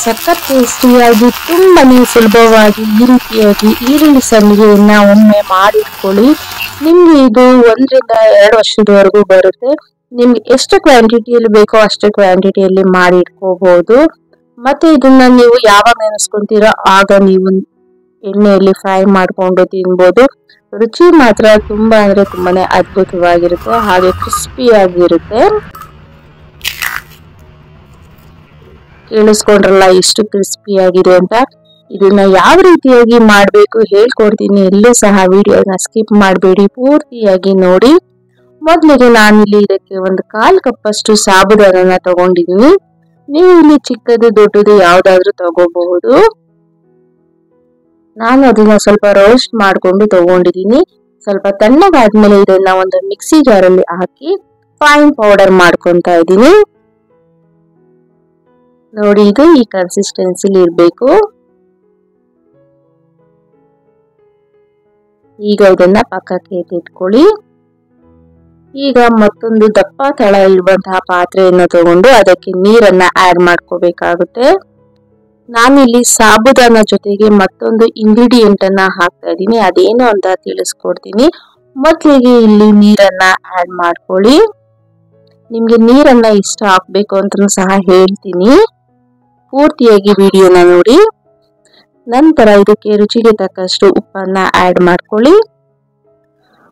ಸಖತ್ ಟೇಸ್ಟಿಯಾಗಿ ತುಂಬಾನೇ ಸುಲಭವಾಗಿ ಈ ರೀತಿಯಾಗಿ ಈರುಳ್ಳಿ ಸಂಡಿಗೆಯನ್ನ ಒಮ್ಮೆ ಮಾಡಿಟ್ಕೊಳ್ಳಿ. ನಿಮ್ಗೆ ಇದು 1 ರಿಂದ 2 ವರ್ಷದವರೆಗೂ ಬರುತ್ತೆ. ನಿಮ್ಗೆ ಎಷ್ಟು ಕ್ವಾಂಟಿಟಿಯಲ್ಲಿ ಬೇಕೋ ಅಷ್ಟು ಕ್ವಾಂಟಿಟಿಯಲ್ಲಿ ಮಾಡಿ ಇಟ್ಕೋಬಹುದು. ಮತ್ತೆ ಇದನ್ನ ನೀವು ಯಾವಾಗ ನೆನೆಸ್ಕೊಂತೀರೋ ಆಗ ನೀವು ಎಣ್ಣೆಯಲ್ಲಿ ಫ್ರೈ ಮಾಡ್ಕೊಂಡು ತಿನ್ಬೋದು. ರುಚಿ ಮಾತ್ರ ತುಂಬಾ ಅಂದ್ರೆ ತುಂಬಾನೇ ಅದ್ಭುತವಾಗಿರುತ್ತೆ, ಹಾಗೆ ಕ್ರಿಸ್ಪಿಯಾಗಿರುತ್ತೆ. ಕೇಳಿಸ್ಕೊಂಡ್ರಲ್ಲ ಎಷ್ಟು ಕ್ರಿಸ್ಪಿಯಾಗಿದೆ ಅಂತ. ಇದನ್ನ ಯಾವ ರೀತಿಯಾಗಿ ಮಾಡಬೇಕು ಹೇಳ್ಕೊಡ್ತೀನಿ, ಎಲ್ಲೂ ಸಹ ವಿಡಿಯೋನ ಸ್ಕಿಪ್ ಮಾಡಬೇಡಿ, ಪೂರ್ತಿಯಾಗಿ ನೋಡಿ. ಮೊದಲಿಗೆ ನಾನಿಲ್ಲಿ ಇದಕ್ಕೆ 1/4 ಕಪ್ ಅಷ್ಟು ಸಾಬುದಾನನ ತಗೊಂಡಿದ್ದೀನಿ. ನೀವು ಇಲ್ಲಿ ಚಿಕ್ಕದು ದೊಡ್ಡದು ಯಾವ್ದಾದ್ರೂ ತಗೋಬಹುದು. ನಾನು ಅದನ್ನ ಸ್ವಲ್ಪ ರೋಸ್ಟ್ ಮಾಡ್ಕೊಂಡು ತಗೊಂಡಿದ್ದೀನಿ. ಸ್ವಲ್ಪ ತಣ್ಣಗಾದ್ಮೇಲೆ ಇದನ್ನ ಒಂದು ಮಿಕ್ಸಿ ಜಾರಲ್ಲಿ ಹಾಕಿ ಫೈನ್ ಪೌಡರ್ ಮಾಡ್ಕೊಂತಾ ಇದ್ದೀನಿ. ನೋಡಿ, ಇದು ಈ ಕನ್ಸಿಸ್ಟೆನ್ಸಿಲಿ ಇರ್ಬೇಕು. ಈಗ ಇದನ್ನ ಪಕ್ಕಕ್ಕೆ ಎತ್ತಿಟ್ಕೊಳ್ಳಿ. ಈಗ ಮತ್ತೊಂದು ದಪ್ಪ ತಳ ಇರುವಂತಹ ಪಾತ್ರೆಯನ್ನು ತಗೊಂಡು ಅದಕ್ಕೆ ನೀರನ್ನ ಆಡ್ ಮಾಡ್ಕೋಬೇಕಾಗುತ್ತೆ. ನಾನಿಲ್ಲಿ ಸಾಬುದಾನ ಜೊತೆಗೆ ಮತ್ತೊಂದು ಇಂಗ್ರೀಡಿಯೆಂಟ್ ಅನ್ನ ಹಾಕ್ತಾ ಇದ್ದೀನಿ, ಅದೇನು ಅಂತ ತಿಳಿಸ್ಕೊಡ್ತೀನಿ. ಮೊದಲಿಗೆ ಇಲ್ಲಿ ನೀರನ್ನ ಆಡ್ ಮಾಡ್ಕೊಳ್ಳಿ. ನಿಮ್ಗೆ ನೀರನ್ನ ಎಷ್ಟು ಹಾಕ್ಬೇಕು ಅಂತ ಸಹ ಹೇಳ್ತೀನಿ, ಪೂರ್ತಿಯಾಗಿ ವಿಡಿಯೋನ ನೋಡಿ. ನಂತರ ಇದಕ್ಕೆ ರುಚಿಗೆ ತಕ್ಕಷ್ಟು ಉಪ್ಪನ್ನ ಆಡ್ ಮಾಡ್ಕೊಳ್ಳಿ.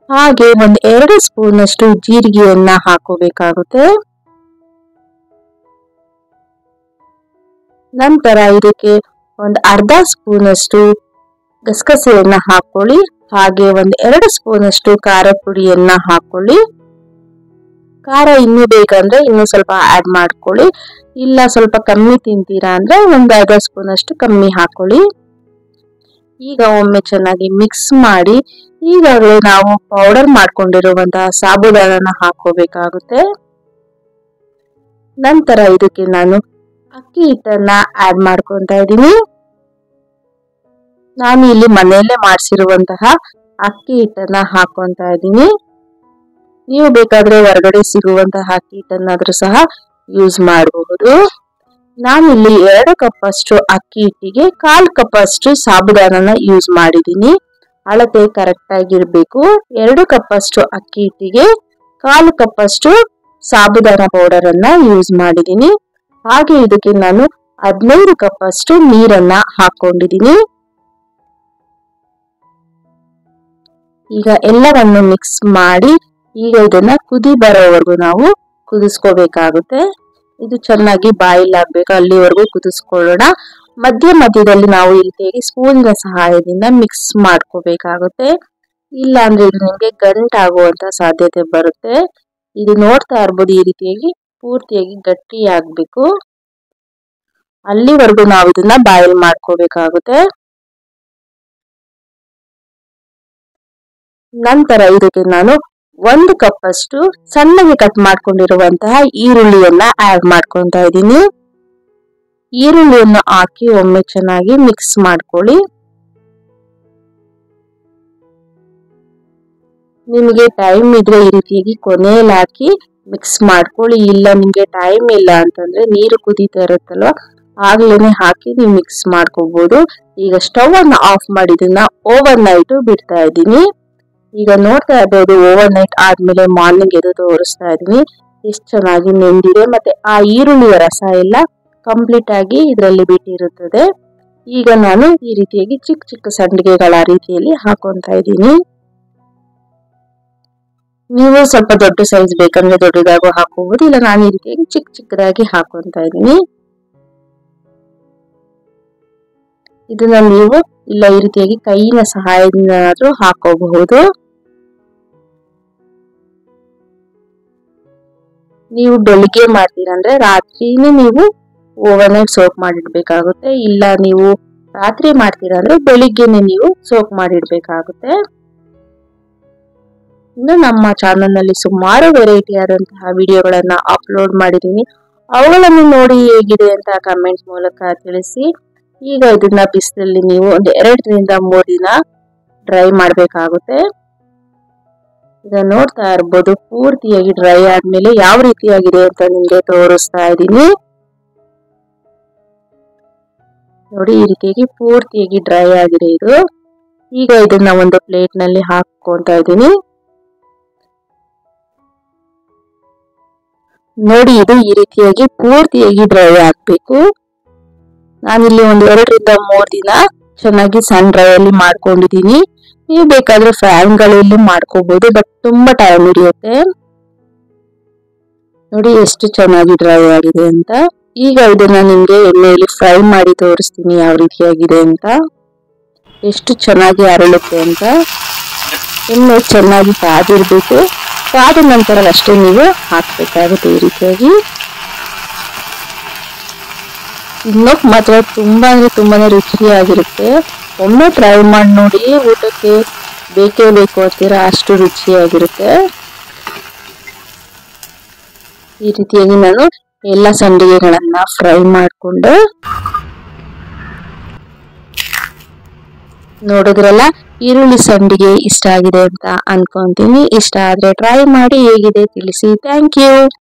ಹಾಗೆ 2 ಸ್ಪೂನ್ ಅಷ್ಟು ಜೀರಿಗೆಯನ್ನ ಹಾಕೋಬೇಕಾಗುತ್ತೆ. ನಂತರ ಇದಕ್ಕೆ 1/2 ಸ್ಪೂನ್ ಅಷ್ಟು ಗಸಗಸೆಯನ್ನ ಹಾಕೊಳ್ಳಿ. ಹಾಗೆ 2 ಸ್ಪೂನ್ ಅಷ್ಟು ಖಾರದ ಪುಡಿಯನ್ನ ಹಾಕೊಳ್ಳಿ. ಖಾರ ಇನ್ನೂ ಬೇಕಂದ್ರೆ ಇನ್ನೂ ಸ್ವಲ್ಪ ಆಡ್ ಮಾಡ್ಕೊಳ್ಳಿ. ಇಲ್ಲ ಸ್ವಲ್ಪ ಕಮ್ಮಿ ತಿಂತೀರಾ ಅಂದ್ರೆ 1/2 ಸ್ಪೂನ್ ಅಷ್ಟು ಕಮ್ಮಿ ಹಾಕೊಳ್ಳಿ. ಈಗ ಒಮ್ಮೆ ಚೆನ್ನಾಗಿ ಮಿಕ್ಸ್ ಮಾಡಿ ಈಗಾಗಲೇ ನಾವು ಪೌಡರ್ ಮಾಡ್ಕೊಂಡಿರುವಂತಹ ಸಾಬುದಾನನ ಹಾಕೋಬೇಕಾಗುತ್ತೆ. ನಂತರ ಇದಕ್ಕೆ ನಾನು ಅಕ್ಕಿ ಹಿಟ್ಟನ್ನ ಆಡ್ ಮಾಡ್ಕೊಂತಾ ಇದ್ದೀನಿ. ನಾನು ಇಲ್ಲಿ ಮನೆಯಲ್ಲೇ ಮಾಡಿಸಿರುವಂತಹ ಅಕ್ಕಿ ಹಿಟ್ಟನ್ನ ಹಾಕೊಂತಾ ಇದ್ದೀನಿ. ನೀವು ಬೇಕಾದ್ರೆ ಹೊರಗಡೆ ಸಿಗುವಂತಹ ಅಕ್ಕಿ ಹಿಟ್ಟನ್ನಾದ್ರೂ ಸಹ ಯೂಸ್ ಮಾಡಬಹುದು. ನಾನಿಲ್ಲಿ 2 ಕಪ್ ಅಷ್ಟು ಅಕ್ಕಿ ಹಿಟ್ಟಿಗೆ 1/4 ಕಪ್ ಅಷ್ಟು ಸಾಬುದಾನನ ಯೂಸ್ ಮಾಡಿದ್ದೀನಿ. ಅಳತೆ ಕರೆಕ್ಟ್ ಆಗಿರ್ಬೇಕು. 2 ಕಪ್ ಅಷ್ಟು ಅಕ್ಕಿ ಹಿಟ್ಟಿಗೆ 1/4 ಕಪ್ ಅಷ್ಟು ಸಾಬುದಾನ ಪೌಡರ್ ಅನ್ನ ಯೂಸ್ ಮಾಡಿದ್ದೀನಿ. ಹಾಗೆ ಇದಕ್ಕೆ ನಾನು 15 ಕಪ್ ಅಷ್ಟು ನೀರನ್ನ ಹಾಕೊಂಡಿದ್ದೀನಿ. ಈಗ ಎಲ್ಲವನ್ನು ಮಿಕ್ಸ್ ಮಾಡಿ ಈಗ ಇದನ್ನ ಕುದಿ ಬರೋವರೆಗೂ ನಾವು ಕುದಿಸ್ಕೋಬೇಕಾಗುತ್ತೆ. ಇದು ಚೆನ್ನಾಗಿ ಬಾಯ್ಲ್ ಆಗ್ಬೇಕು, ಅಲ್ಲಿವರೆಗೂ ಕುದಿಸ್ಕೊಳ್ಳೋಣ. ಮಧ್ಯದಲ್ಲಿ ನಾವು ಈ ರೀತಿಯಾಗಿ ಸ್ಪೂನಿನ ಸಹಾಯದಿಂದ ಮಿಕ್ಸ್ ಮಾಡ್ಕೋಬೇಕಾಗುತ್ತೆ. ಇಲ್ಲ ಅಂದ್ರೆ ಇದು ನಿಮ್ಗೆ ಗಂಟಾಗುವಂತ ಸಾಧ್ಯತೆ ಬರುತ್ತೆ. ಇದು ನೋಡ್ತಾ ಇರ್ಬೋದು, ಈ ರೀತಿಯಾಗಿ ಪೂರ್ತಿಯಾಗಿ ಗಟ್ಟಿ ಆಗ್ಬೇಕು, ಅಲ್ಲಿವರೆಗೂ ನಾವು ಇದನ್ನ ಬಾಯ್ಲ್ ಮಾಡ್ಕೋಬೇಕಾಗುತ್ತೆ. ನಂತರ ಇದಕ್ಕೆ ನಾನು 1 ಕಪ್ ಅಷ್ಟು ಸಣ್ಣಗೆ ಕಟ್ ಮಾಡ್ಕೊಂಡಿರುವಂತಹ ಈರುಳ್ಳಿಯನ್ನ ಆಡ್ ಮಾಡ್ಕೊಂತಾ ಇದ್ದೀನಿ. ಈರುಳ್ಳಿಯನ್ನು ಹಾಕಿ ಒಮ್ಮೆ ಚೆನ್ನಾಗಿ ಮಿಕ್ಸ್ ಮಾಡ್ಕೊಳ್ಳಿ. ನಿಮಗೆ ಟೈಮ್ ಇದ್ರೆ ಈ ರೀತಿಯಾಗಿ ಕೊನೆಯಲ್ಲಿ ಹಾಕಿ ಮಿಕ್ಸ್ ಮಾಡ್ಕೊಳ್ಳಿ. ಇಲ್ಲ ನಿಮ್ಗೆ ಟೈಮ್ ಇಲ್ಲ ಅಂತಂದ್ರೆ ನೀರು ಕುದೀತಾ ಇರುತ್ತಲ್ವ, ಆಗ್ಲೇನೆ ಹಾಕಿ ನೀವು ಮಿಕ್ಸ್ ಮಾಡ್ಕೋಬಹುದು. ಈಗ ಸ್ಟವ್ ಅನ್ನ ಆಫ್ ಮಾಡಿ ಇದನ್ನ ಓವರ್ ನೈಟ್ ಬಿಡ್ತಾ ಇದ್ದೀನಿ. ಈಗ ನೋಡ್ತಾ ಇರ್ಬೋದು, ಓವರ್ ನೈಟ್ ಆದ್ಮೇಲೆ ಮಾರ್ನಿಂಗ್ ಎದ್ದು ತೋರಿಸ್ತಾ ಇದೀನಿ ಎಷ್ಟು ಚೆನ್ನಾಗಿ ನೆಂದಿದೆ. ಮತ್ತೆ ಆ ಈರುಳ್ಳಿಯ ರಸ ಎಲ್ಲ ಕಂಪ್ಲೀಟ್ ಆಗಿ ಇದರಲ್ಲಿ ಬಿಟ್ಟಿರುತ್ತದೆ. ಈಗ ನಾನು ಈ ರೀತಿಯಾಗಿ ಚಿಕ್ಕ ಚಿಕ್ಕ ಸಂಡಿಗೆಗಳ ರೀತಿಯಲ್ಲಿ ಹಾಕೊಂತಾ ಇದ್ದೀನಿ. ನೀವು ಸ್ವಲ್ಪ ದೊಡ್ಡ ಸೈಜ್ ಬೇಕಂದ್ರೆ ದೊಡ್ಡದಾಗೂ ಹಾಕೋಬಹುದು, ಇಲ್ಲ ನಾನು ಈ ರೀತಿಯಾಗಿ ಚಿಕ್ಕ ಚಿಕ್ಕದಾಗಿ ಹಾಕೊಂತಾ ಇದ್ದೀನಿ. ಇದನ್ನ ನೀವು ಇಲ್ಲ ಈ ರೀತಿಯಾಗಿ ಕೈಯಿನ ಸಹಾಯದಿಂದಾದ್ರೂ ಹಾಕೋಬಹುದು. ನೀವು ಬೆಳಿಗ್ಗೆ ಮಾಡ್ತೀರಾ ಅಂದ್ರೆ ರಾತ್ರಿನೇ ನೀವು ಓವರ್ ನೈಟ್ ಸೋಕ್ ಮಾಡಿಡ್ಬೇಕಾಗುತ್ತೆ. ಇಲ್ಲ ನೀವು ರಾತ್ರಿ ಮಾಡ್ತೀರಾ ಅಂದ್ರೆ ಬೆಳಿಗ್ಗೆನೆ ನೀವು ಸೋಕ್ ಮಾಡಿಡ್ಬೇಕಾಗುತ್ತೆ. ಇನ್ನು ನಮ್ಮ ಚಾನೆಲ್ ನಲ್ಲಿ ಸುಮಾರು ವೆರೈಟಿ ಆದಂತಹ ವಿಡಿಯೋಗಳನ್ನ ಅಪ್ಲೋಡ್ ಮಾಡಿದೀನಿ, ಅವುಗಳನ್ನು ನೋಡಿ ಹೇಗಿದೆ ಅಂತ ಕಮೆಂಟ್ ಮೂಲಕ ತಿಳಿಸಿ. ಈಗ ಇದನ್ನ ಬಿಸಿಲಲ್ಲಿ ನೀವು 2 ರಿಂದ 3 ದಿನ ಡ್ರೈ ಮಾಡ್ಬೇಕಾಗುತ್ತೆ. ಈಗ ನೋಡ್ತಾ ಇರ್ಬೋದು, ಪೂರ್ತಿಯಾಗಿ ಡ್ರೈ ಆದ್ಮೇಲೆ ಯಾವ ರೀತಿಯಾಗಿದೆ ಅಂತ ನಿಮ್ಗೆ ತೋರಿಸ್ತಾ ಇದ್ದೀನಿ. ನೋಡಿ ಈ ರೀತಿಯಾಗಿ ಪೂರ್ತಿಯಾಗಿ ಡ್ರೈ ಆಗಿದೆ ಇದು. ಈಗ ಇದನ್ನ ಒಂದು ಪ್ಲೇಟ್ ನಲ್ಲಿ ಹಾಕೊಂತ ಇದ್ದೀನಿ. ನೋಡಿ ಇದು ಈ ರೀತಿಯಾಗಿ ಪೂರ್ತಿಯಾಗಿ ಡ್ರೈ ಆಗ್ಬೇಕು. ನಾನಿಲ್ಲಿ ಒಂದು 2 ರಿಂದ 3 ದಿನ ಚೆನ್ನಾಗಿ ಸನ್ ಡ್ರೈ ಅಲ್ಲಿ ಮಾಡ್ಕೊಂಡಿದೀನಿ. ನೀವು ಬೇಕಾದ್ರೆ ಫ್ಯಾನ್ ಗಳಲ್ಲಿ ಮಾಡ್ಕೋಬಹುದು, ಬಟ್ ತುಂಬಾ ಟೈಮ್ ಹಿಡಿಯುತ್ತೆ. ನೋಡಿ ಎಷ್ಟು ಚೆನ್ನಾಗಿ ಡ್ರೈ ಆಗಿದೆ ಅಂತ. ಈಗ ಇದನ್ನ ನಿಮ್ಗೆ ಎಣ್ಣೆಯಲ್ಲಿ ಫ್ರೈ ಮಾಡಿ ತೋರಿಸ್ತೀನಿ ಯಾವ ರೀತಿಯಾಗಿದೆ ಅಂತ, ಎಷ್ಟು ಚೆನ್ನಾಗಿ ಅರಳುತ್ತೆ ಅಂತ. ಎಣ್ಣೆ ಚೆನ್ನಾಗಿ ಕಾದಿರ್ಬೇಕು. ಕಾದ ನಂತರ ಅಷ್ಟೇ ನೀವು ಹಾಕ್ಬೇಕಾಗುತ್ತೆ ಈ ರೀತಿಯಾಗಿ. ತಿನ್ನೋಕ್ ಮಾತ್ರ ತುಂಬಾನೇ ರುಚಿಯಾಗಿರುತ್ತೆ. ಒಮ್ಮೆ ಟ್ರೈ ಮಾಡಿ ನೋಡಿ, ಊಟಕ್ಕೆ ಬೇಕೇ ಬೇಕು ಅಂತೀರಾ ಅಷ್ಟು ರುಚಿಯಾಗಿರುತ್ತೆ. ಈ ರೀತಿಯಾಗಿ ನಾನು ಎಲ್ಲ ಸಂಡಿಗೆಗಳನ್ನ ಫ್ರೈ ಮಾಡಿಕೊಂಡು, ನೋಡಿದ್ರಲ್ಲ ಈರುಳ್ಳಿ ಸಂಡಿಗೆ ಇಷ್ಟ ಆಗಿದೆ ಅಂತ ಅನ್ಕೊಂತೀನಿ. ಇಷ್ಟ ಆದ್ರೆ ಟ್ರೈ ಮಾಡಿ, ಹೇಗಿದೆ ತಿಳಿಸಿ. Thank you.